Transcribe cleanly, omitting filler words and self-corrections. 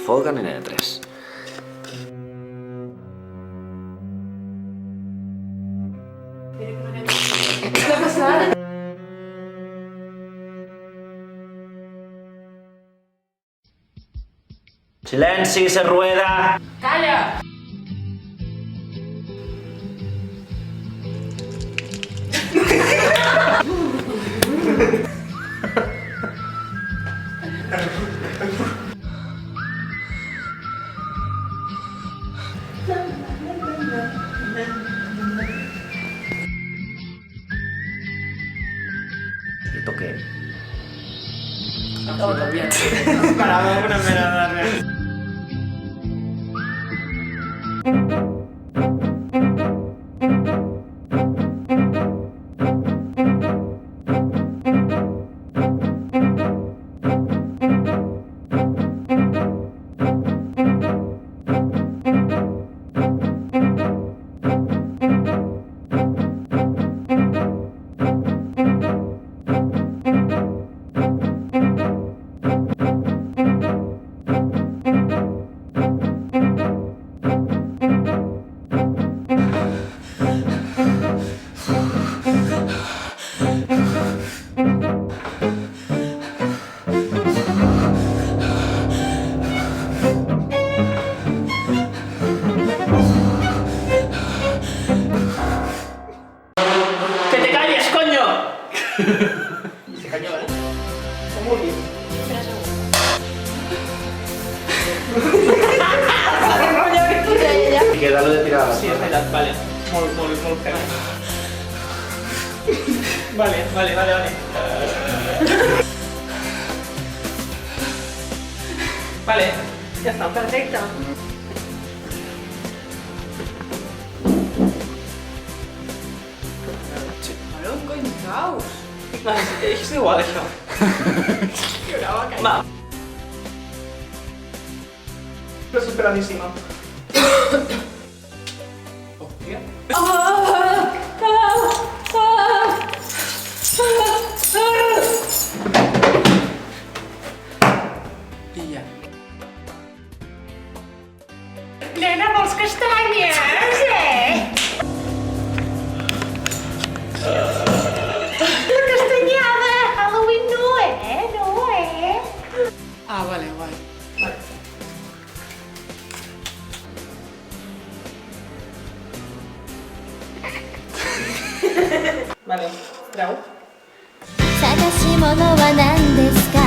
foc en N3. Què ha passat? Silenci, se rueda! Calla! ¿Esto qué? Esperava una mena de res. Se cayó, ¿eh? Com vulguis. I que dalo de tirar. Sí, és veritat, vale. Molt heavy. Vale. Vale, ja està. Perfecte. Per on cony caus? És igual, això. Va. Desesperadíssima. Hòstia. I ja. Nena, vols castanyes, La castanyada! Halloween no, No, Ah, vale, guai. Vale, treu. 探し物は何ですか